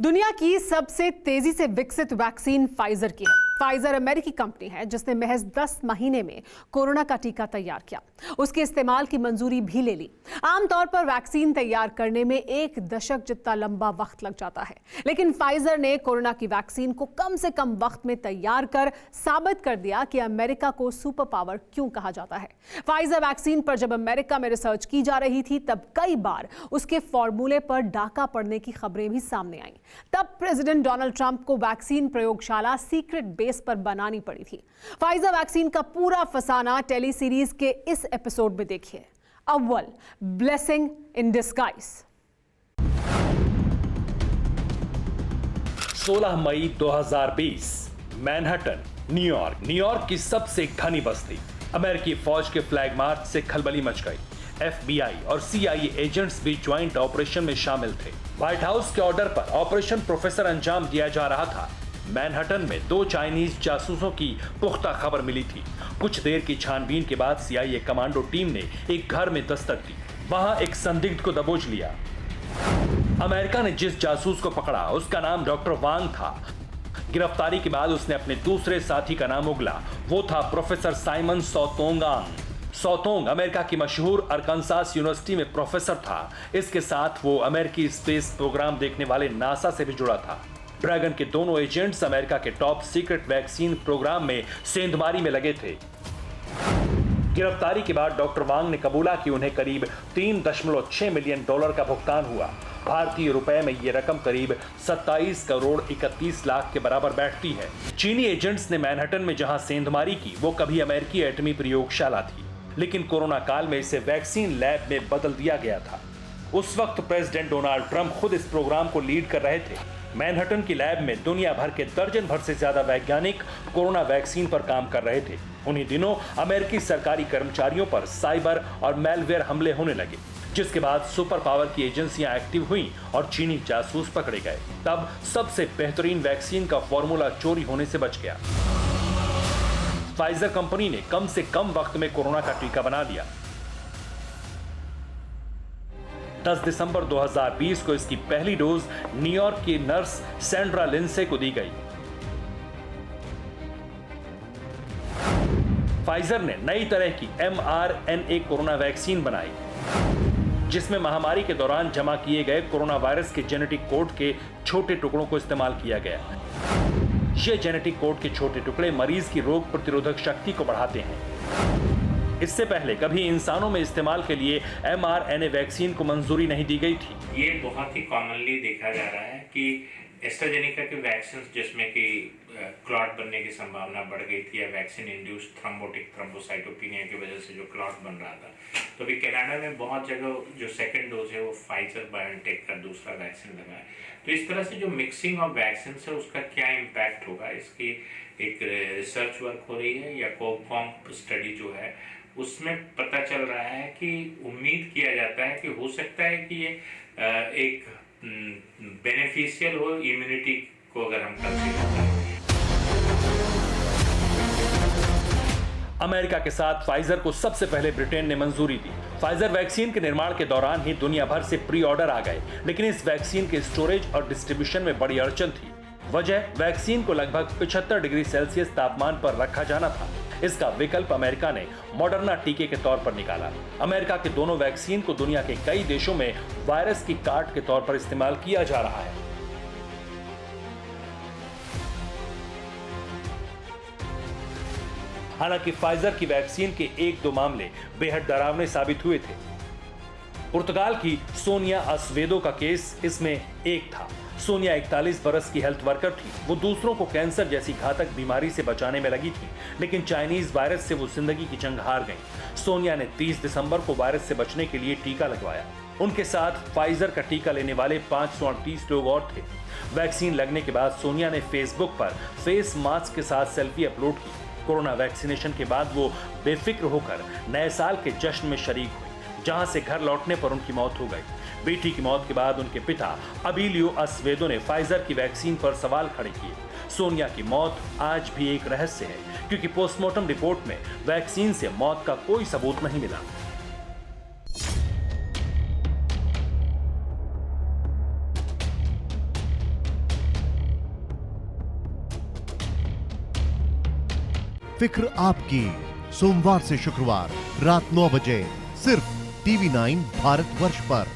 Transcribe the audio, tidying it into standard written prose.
दुनिया की सबसे तेजी से विकसित वैक्सीन फाइजर की है। फाइजर अमेरिकी कंपनी है जिसने महज 10 महीने में कोरोना का टीका तैयार किया, उसके इस्तेमाल की मंजूरी भी ले ली। आमतौर पर वैक्सीन तैयार करने में 1 दशक जितना लंबा वक्त लग जाता है, लेकिन फाइजर ने कोरोना की वैक्सीन को कम से कम वक्त में तैयार कर साबित कर दिया कि अमेरिका को सुपर पावर क्यों कहा जाता है। फाइजर वैक्सीन पर जब अमेरिका में रिसर्च की जा रही थी तब कई बार उसके फॉर्मूले पर डाका पड़ने की खबरें भी सामने आईं। तब प्रेसिडेंट डोनाल्ड ट्रंप को वैक्सीन प्रयोगशाला सीक्रेट बेस पर बनानी पड़ी थी। फाइजर वैक्सीन का पूरा फसाना टेली सीरीज के इस एपिसोड में देखिए। अव्वल, ब्लेसिंग इन डिस्गाइज। 16 मई 2020, मैनहट्टन, न्यूयॉर्क की सबसे घनी बस्ती। अमेरिकी फौज के फ्लैग मार्च से खलबली मच गई। FBI और CIA एजेंट्स भी ज्वाइंट ऑपरेशन में शामिल थे। व्हाइट हाउस के ऑर्डर पर ऑपरेशन प्रोफेसर अंजाम दिया जा रहा था। मैनहट्टन में 2 चाइनीज जासूसों की पुख्ता खबर मिली थी। कुछ देर की छानबीन के बाद CIA कमांडो टीम ने एक घर में दस्तक दी। वहां एक संदिग्ध को दबोच लिया। अमेरिका ने जिस जासूस को पकड़ा उसका नाम डॉक्टर वांग था। गिरफ्तारी के बाद उसने अपने दूसरे साथी का नाम उगला। वो था प्रोफेसर साइमन सौतोंगांग। सौतोंग अमेरिका की मशहूर अरकानसास यूनिवर्सिटी में प्रोफेसर था। इसके साथ वो अमेरिकी स्पेस प्रोग्राम देखने वाले नासा से भी जुड़ा था। ड्रैगन के दोनों एजेंट्स अमेरिका के टॉप सीक्रेट वैक्सीन प्रोग्राम में सेंधमारी में लगे थे। गिरफ्तारी के बाद डॉक्टर वांग ने कबूला कि उन्हें करीब $3.6 मिलियन का भुगतान हुआ। भारतीय रुपए में ये रकम करीब 27 करोड़ 31 लाख के बराबर बैठती है। चीनी एजेंट्स ने मैनहट्टन में जहां सेंधमारी की वो कभी अमेरिकी एटमी प्रयोगशाला थी, लेकिन कोरोना काल में इसे वैक्सीन लैब में बदल दिया गया था। उस वक्त प्रेसिडेंट डोनाल्ड ट्रंप खुद इस प्रोग्राम को लीड कर रहे थे। मैनहट्टन की लैब में दुनिया भर के दर्जन भर से ज्यादा वैज्ञानिक कोरोना वैक्सीन पर काम कर रहे थे। उन्हीं दिनों अमेरिकी सरकारी कर्मचारियों पर साइबर और मैलवेयर हमले होने लगे, जिसके बाद सुपर पावर की एजेंसियां एक्टिव हुई और चीनी जासूस पकड़े गए। तब सबसे बेहतरीन वैक्सीन का फॉर्मूला चोरी होने से बच गया। फाइजर कंपनी ने कम से कम वक्त में कोरोना का टीका बना लिया। 10 दिसंबर 2020 को इसकी पहली डोज न्यूयॉर्क की नर्स सैंड्रा लिंसे को दी गई। फाइजर ने नई तरह की mRNA कोरोना वैक्सीन बनाई, जिसमें महामारी के दौरान जमा किए गए कोरोना वायरस के जेनेटिक कोड के छोटे टुकड़ों को इस्तेमाल किया गया। ये जेनेटिक कोड के छोटे टुकड़े मरीज की रोग प्रतिरोधक शक्ति को बढ़ाते हैं। इससे पहले कभी इंसानों में इस्तेमाल के लिए mRNA वैक्सीन को मंजूरी नहीं दी गई थी। ये बहुत ही कॉमनली देखा जा रहा है कि एस्ट्राजेनेका के वैक्सीन जिसमें कि क्लॉट बनने की संभावना बढ़ गई थी या वैक्सीन इंड्यूस्ड थ्रोम्बोटिक थ्रोम्बोसाइटोपिनिया की वजह से जो क्लॉट बन रहा था, तो अभी कनाडा में बहुत जगह जो सेकंड डोज है वो फाइजर बायोटेक का दूसरा वैक्सीन लगा है। तो इस तरह से जो मिक्सिंग ऑफ वैक्सीन है उसका क्या इम्पैक्ट होगा, इसकी एक रिसर्च वर्क हो रही है या कोकॉम्प स्टडी जो है उसमें पता चल रहा है कि उम्मीद किया जाता है कि हो सकता है कि ये एक बेनिफिशियल हो इम्यूनिटी को अगर हम कंसीडर करें। अमेरिका के साथ फाइजर को सबसे पहले ब्रिटेन ने मंजूरी दी। फाइजर वैक्सीन के निर्माण के दौरान ही दुनिया भर से प्री ऑर्डर आ गए, लेकिन इस वैक्सीन के स्टोरेज और डिस्ट्रीब्यूशन में बड़ी अड़चन थी। वजह वैक्सीन को लगभग 75 डिग्री सेल्सियस तापमान पर रखा जाना था। इसका विकल्प अमेरिका ने मॉडर्ना टीके के तौर पर निकाला। अमेरिका के दोनों वैक्सीन को दुनिया के कई देशों में वायरस की काट के तौर पर इस्तेमाल किया जा रहा है। हालांकि फाइजर की वैक्सीन के 1-2 मामले बेहद डरावने साबित हुए थे। पुर्तगाल की सोनिया अस्वेदो का केस इसमें एक था। सोनिया 41 बरस की हेल्थ वर्कर थी। वो दूसरों को कैंसर जैसी घातक बीमारी से बचाने में लगी थी, लेकिन चाइनीज वायरस से वो जिंदगी की जंग हार गई। सोनिया ने 30 दिसंबर को वायरस से बचने के लिए टीका लगवाया। उनके साथ फाइजर का टीका लेने वाले 538 लोग और थे। वैक्सीन लगने के बाद सोनिया ने फेसबुक पर फेस मास्क के साथ सेल्फी अपलोड की। कोरोना वैक्सीनेशन के बाद वो बेफिक्र होकर नए साल के जश्न में शरीक हुई, जहां से घर लौटने पर उनकी मौत हो गई। बेटी की मौत के बाद उनके पिता अबिलियो अस्वेदो ने फाइजर की वैक्सीन पर सवाल खड़े किए। सोनिया की मौत आज भी एक रहस्य है, क्योंकि पोस्टमार्टम रिपोर्ट में वैक्सीन से मौत का कोई सबूत नहीं मिला। फिक्र आपकी, सोमवार से शुक्रवार रात 9 बजे सिर्फ TV9 भारतवर्ष पर।